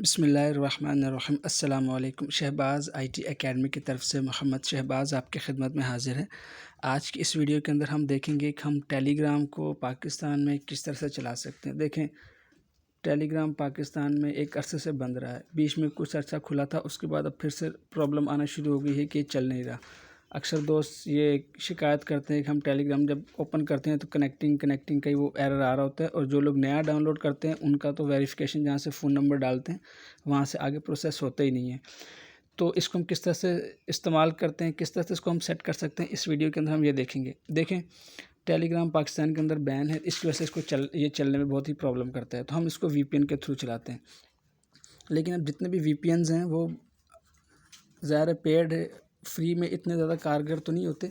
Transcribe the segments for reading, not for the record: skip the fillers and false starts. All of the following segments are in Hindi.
बिस्मिल्लाहिर्रहमानिर्रहीम। अस्सलामु अलैकुम। शहबाज़ आईटी एकेडमी की तरफ से मोहम्मद शहबाज़ आपकी खिदमत में हाज़िर है। आज की इस वीडियो के अंदर हम देखेंगे कि हम टेलीग्राम को पाकिस्तान में किस तरह से चला सकते हैं। देखें, टेलीग्राम पाकिस्तान में एक अरसे से बंद रहा है। बीच में कुछ अर्सा खुला था, उसके बाद अब फिर से प्रॉब्लम आना शुरू हो गई है कि ये चल नहीं रहा। अक्सर दोस्त ये शिकायत करते हैं कि हम टेलीग्राम जब ओपन करते हैं तो कनेक्टिंग का ही वो एरर आ रहा होता है, और जो लोग नया डाउनलोड करते हैं उनका तो वेरिफिकेशन जहाँ से फ़ोन नंबर डालते हैं वहाँ से आगे प्रोसेस होता ही नहीं है। तो इसको हम किस तरह से इस्तेमाल करते हैं, किस तरह से इसको हम सेट कर सकते हैं, इस वीडियो के अंदर हम ये देखेंगे। देखें, टेलीग्राम पाकिस्तान के अंदर बैन है, इसकी वजह से इसको ये चलने में बहुत ही प्रॉब्लम करता है। तो हम इसको वीपीएन के थ्रू चलाते हैं। लेकिन अब जितने भी वीपीएन्स हैं वो ज़्यादा पेड फ्री में इतने ज़्यादा कारगर तो नहीं होते।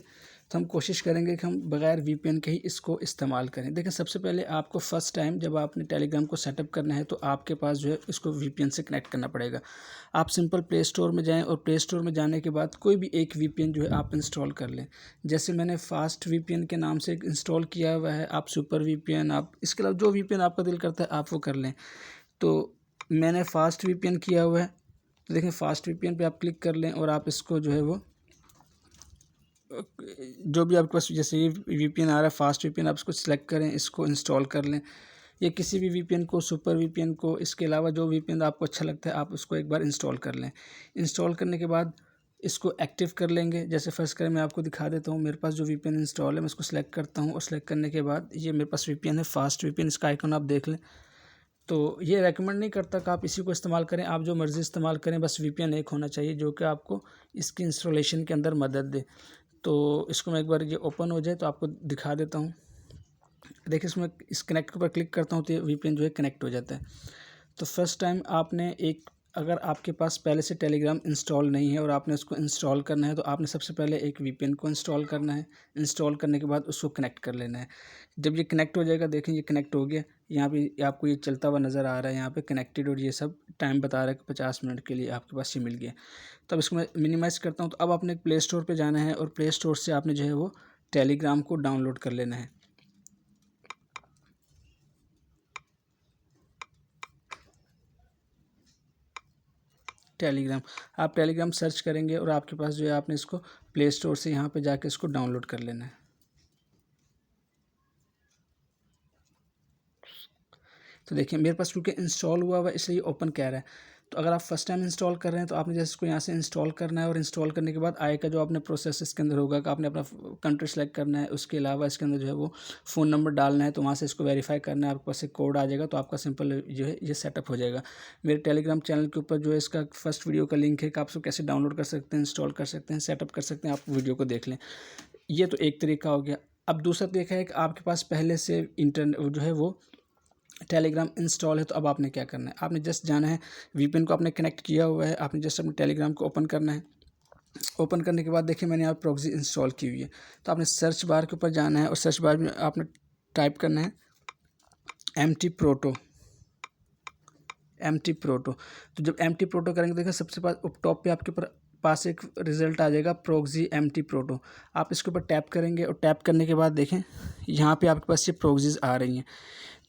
तो हम कोशिश करेंगे कि हम बग़ैर वीपीएन के ही इसको इस्तेमाल करें। देखिए, सबसे पहले आपको फ़र्स्ट टाइम जब आपने टेलीग्राम को सेटअप करना है तो आपके पास जो है इसको वीपीएन से कनेक्ट करना पड़ेगा। आप सिंपल प्ले स्टोर में जाएँ और प्ले स्टोर में जाने के बाद कोई भी एक वीपीएन जो है आप इंस्टॉल कर लें। जैसे मैंने फास्ट वीपीएन के नाम से एक इंस्टॉल किया हुआ है, आप सुपर वीपीएन, आप इसके अलावा जो वीपीएन आपका दिल करता है आप वो कर लें। तो मैंने फास्ट वीपीएन किया हुआ है। तो देखें, फास्ट वीपीएन पे आप क्लिक कर लें और आप इसको जो है वो जो भी आपके पास जैसे ये वीपीएन आ रहा है फास्ट वीपीएन, आप इसको सिलेक्ट करें, इसको इंस्टॉल कर लें। या किसी भी वीपीएन को, सुपर वीपीएन को, इसके अलावा जो वीपीएन आपको अच्छा लगता है आप उसको एक बार इंस्टॉल कर लें। इंस्टॉल करने के बाद इसको एक्टिव कर लेंगे। जैसे फ़र्ज़ करें मैं आपको दिखा देता हूँ, मेरे पास जो वीपीएन इंस्टॉल है मैं उसको सिलेक्ट करता हूँ, और सिलेक्ट करने के बाद ये मेरे पास वीपीएन है फास्ट वीपीएन, इसका आइकन आप देख लें। तो ये रेकमेंड नहीं करता कि आप इसी को इस्तेमाल करें, आप जो मर्ज़ी इस्तेमाल करें, बस वीपीएन एक होना चाहिए जो कि आपको इसकी इंस्टॉलेशन के अंदर मदद दे। तो इसको मैं एक बार ये ओपन हो जाए तो आपको दिखा देता हूँ। देखिए, इसमें इस कनेक्ट के ऊपर क्लिक करता हूँ तो ये वीपीएन जो है कनेक्ट हो जाता है। तो फर्स्ट टाइम आपने अगर आपके पास पहले से टेलीग्राम इंस्टॉल नहीं है और आपने उसको इंस्टॉल करना है तो आपने सबसे पहले एक वीपीएन को इंस्टॉल करना है। इंस्टॉल करने के बाद उसको कनेक्ट कर लेना है। जब ये कनेक्ट हो जाएगा, देखें ये कनेक्ट हो गया। यहाँ पे आपको ये चलता हुआ नज़र आ रहा है, यहाँ पे कनेक्टेड, और ये सब टाइम बता रहा है कि 50 मिनट के लिए आपके पास ये मिल गया। तो अब इसको मैं मिनिमाइज़ करता हूँ। तो अब आपने प्ले स्टोर पर जाना है और प्ले स्टोर से आपने जो है वो टेलीग्राम को डाउनलोड कर लेना है। टेलीग्राम, आप टेलीग्राम सर्च करेंगे और आपके पास जो है आपने इसको प्ले स्टोर से यहाँ पे जाके इसको डाउनलोड कर लेना है। तो देखिए, मेरे पास क्योंकि इंस्टॉल हुआ हुआ इसलिए ओपन कह रहा है। तो अगर आप फर्स्ट टाइम इंस्टॉल कर रहे हैं तो आपने जैसे इसको यहाँ से इंस्टॉल करना है, और इंस्टॉल करने के बाद आएगा जो आपने प्रोसेस इसके अंदर होगा कि आपने अपना कंट्री सेलेक्ट करना है। उसके अलावा इसके अंदर जो है वो फ़ोन नंबर डालना है, तो वहाँ से इसको वेरीफाई करना है। आपके पास एक कोड आ जाएगा तो आपका सिंपल जो है ये सेटअप हो जाएगा। मेरे टेलीग्राम चैनल के ऊपर जो है इसका फर्स्ट वीडियो का लिंक है कि आप इसको कैसे डाउनलोड कर सकते हैं, इंस्टॉल कर सकते हैं, सेटअप कर सकते हैं। आप वीडियो को देख लें। ये तो एक तरीका हो गया। अब दूसरा तरीका है कि आपके पास पहले से इंटरनेट जो है वो टेलीग्राम इंस्टॉल है। तो अब आपने क्या करना है, आपने जस्ट जाना है, वीपीएन को आपने कनेक्ट किया हुआ है, आपने जस्ट अपने टेलीग्राम को ओपन करना है। ओपन करने के बाद देखिए मैंने यहाँ प्रॉक्सी इंस्टॉल की हुई है। तो आपने सर्च बार के ऊपर जाना है और सर्च बार में आपने टाइप करना है MT प्रोटो। तो जब MT प्रोटो करेंगे देखिए सबसे पास टॉप पे आपके ऊपर पास एक रिज़ल्ट आ जाएगा प्रॉक्सी MT प्रोटो। आप इसके ऊपर टैप करेंगे और टैप करने के बाद देखें यहाँ पे आपके पास ये प्रॉक्सीज आ रही हैं।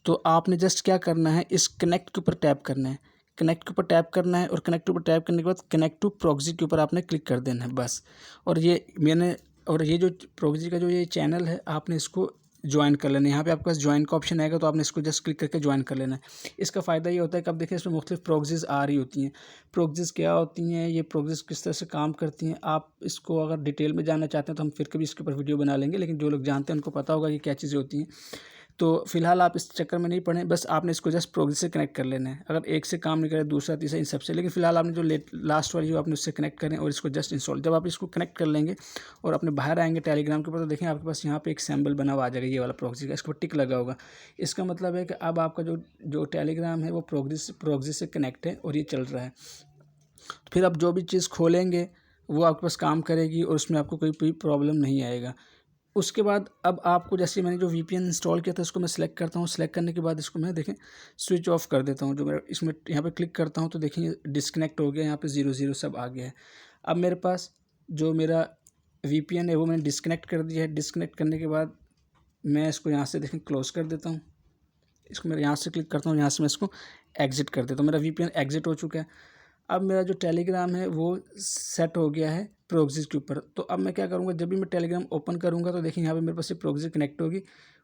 तो आपने जस्ट क्या करना है, इस कनेक्ट के ऊपर टैप करना है, कनेक्ट के ऊपर टैप करना है, और कनेक्ट के ऊपर टैप करने के बाद कनेक्ट टू प्रॉक्सी के ऊपर आपने क्लिक कर देना है बस। और ये जो प्रॉक्सी का जो ये चैनल है आपने इसको ज्वाइन कर लेना है। यहाँ पे आपके पास ज्वाइन का ऑप्शन आएगा तो आपने इसको जस्ट क्लिक करके ज्वाइन कर लेना है। इसका फ़ायदा ये होता है कि अब देखिए इसमें मुख्तलिफ प्रॉक्सीज आ रही होती हैं। प्रॉक्सीज क्या होती हैं, ये प्रॉक्सीज किस तरह से काम करती हैं, आप इसको अगर डिटेल में जानना चाहते हैं तो हम फिर कभी इसके ऊपर वीडियो बना लेंगे। लेकिन जो लोग जानते हैं उनको पता होगा कि क्या चीज़ें होती हैं। तो फिलहाल आप इस चक्कर में नहीं पड़ें, बस आपने इसको जस्ट प्रॉक्सी से कनेक्ट कर लेना है। अगर एक से काम नहीं करे, दूसरा, तीसरा, इन सबसे, लेकिन फिलहाल आपने जो लास्ट वाली जो आपने उससे कनेक्ट करें और इसको जस्ट इंस्टॉल। जब आप इसको कनेक्ट कर लेंगे और अपने बाहर आएंगे टेलीग्राम के ऊपर तो देखें आपके पास यहाँ पे एक सिंबल बना हुआ आ जाएगा, ये वाला प्रॉक्सी का, इसके ऊपर टिक लगा होगा। इसका मतलब है कि अब आपका जो टेलीग्राम है वो प्रॉक्सी से कनेक्ट है और ये चल रहा है। तो फिर आप जो भी चीज़ खोलेंगे वो आपके पास काम करेगी और उसमें आपको कोई प्रॉब्लम नहीं आएगा। उसके बाद अब आपको जैसे मैंने जो वीपीएन इंस्टॉल किया था उसको मैं सिलेक्ट करता हूँ। सिलेक्ट करने के बाद इसको मैं देखें स्विच ऑफ कर देता हूँ। जो मेरा इसमें यहाँ पे क्लिक करता हूँ तो देखिए डिस्कनेक्ट हो गया, यहाँ पे 00 सब आ गया है। अब मेरे पास जो मेरा वीपीएन है वो मैंने डिस्कनेक्ट कर दिया है। डिस्कनेक्ट करने के बाद मैं इसको यहाँ से देखें क्लोज़ कर देता हूँ। इसको मैं यहाँ से क्लिक करता हूँ, यहाँ से मैं इसको एग्ज़िट कर दे। तो मेरा VPN एग्ज़िट हो चुका है। अब मेरा जो टेलीग्राम है वो सेट हो गया है प्रोक्सीज़ के ऊपर। तो अब मैं क्या करूँगा, जब भी मैं टेलीग्राम ओपन करूँगा तो देखिए यहाँ पे मेरे पास ये प्रोक्सी कनेक्ट होगी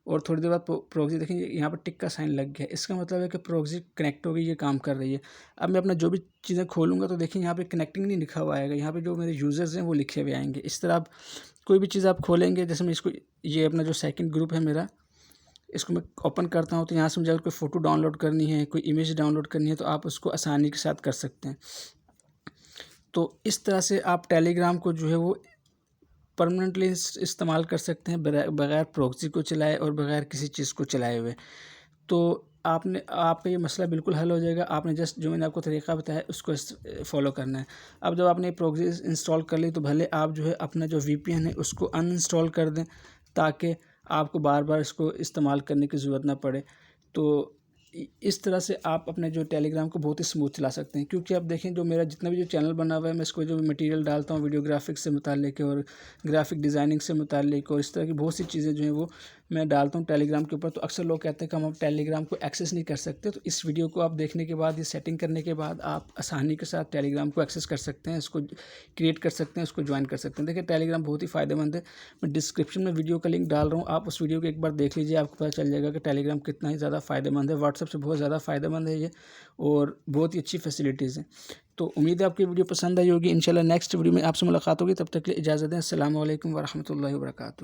और थोड़ी देर बाद प्रोक्सी देखिए यहाँ पर टिक का साइन लग गया है। इसका मतलब है कि प्रोक्सी कनेक्ट हो गई, ये काम कर रही है। अब मैं अपना जो भी चीज़ें खोलूँगा तो देखिए यहाँ पे कनेक्टिंग नहीं लिखा हुआ आएगा, यहाँ पे जो मेरे यूज़र्स हैं वो लिखे हुए आएंगे। इस तरह आप कोई भी चीज़ आप खोलेंगे, जैसे मैं इसको, ये अपना जो सेकंड ग्रुप है मेरा, इसको मैं ओपन करता हूँ तो यहाँ से मुझे अगर कोई फ़ोटो डाउनलोड करनी है, कोई इमेज डाउनलोड करनी है तो आप उसको आसानी के साथ कर सकते हैं। तो इस तरह से आप टेलीग्राम को जो है वो परमानेंटली इस्तेमाल कर सकते हैं बगैर प्रॉक्सी को चलाए और बगैर किसी चीज़ को चलाए हुए। तो आपका ये मसला बिल्कुल हल हो जाएगा। आपने जस्ट जो मैंने आपको तरीका बताया उसको फॉलो करना है। अब जब आपने प्रॉक्सी इंस्टॉल कर ली तो भले आप जो है अपना जो VPN है उसको अनइंस्टॉल कर दें, ताकि आपको बार बार इसको इस्तेमाल करने की ज़रूरत ना पड़े। तो इस तरह से आप अपने जो टेलीग्राम को बहुत ही स्मूथ चला सकते हैं। क्योंकि अब देखें, जो मेरा जितना भी जो चैनल बना हुआ है, मैं इसको जो मटेरियल डालता हूँ वीडियो ग्राफिक्स से मुताल्लिक और ग्राफिक डिज़ाइनिंग से मुताल्लिक और इस तरह की बहुत सी चीज़ें जो हैं वो मैं डालता हूँ टेलीग्राम के ऊपर। तो अक्सर लोग कहते हैं कि हम अब टेलीग्राम को एक्सेस नहीं कर सकते। तो इस वीडियो को आप देखने के बाद, ये सेटिंग करने के बाद, आप आसानी के साथ टेलीग्राम को एक्सेस कर सकते हैं, इसको क्रिएट कर सकते हैं, इसको ज्वाइन कर सकते हैं। देखिए टेलीग्राम बहुत ही फ़ायदेमंद है। मैं डिस्क्रिप्शन में वीडियो का लिंक डाल रहा हूँ, आप उस वीडियो को एक बार देख लीजिए, आपको पता चल जाएगा कि टेलीग्राम कितना ही ज़्यादा फ़ायदेमंद है। व्हाट्सएप से बहुत ज़्यादा फ़ायदेमंद है ये, और बहुत ही अच्छी फैसिलिटीज़ हैं। तो उम्मीद है आपकी वीडियो पसंद आई होगी। इंशाल्लाह नेक्स्ट वीडियो में आपसे मुलाकात होगी। तब तक के लिए इजाज़त दें। अस्सलामु अलैकुम व रहमतुल्लाहि व बरकातुहू।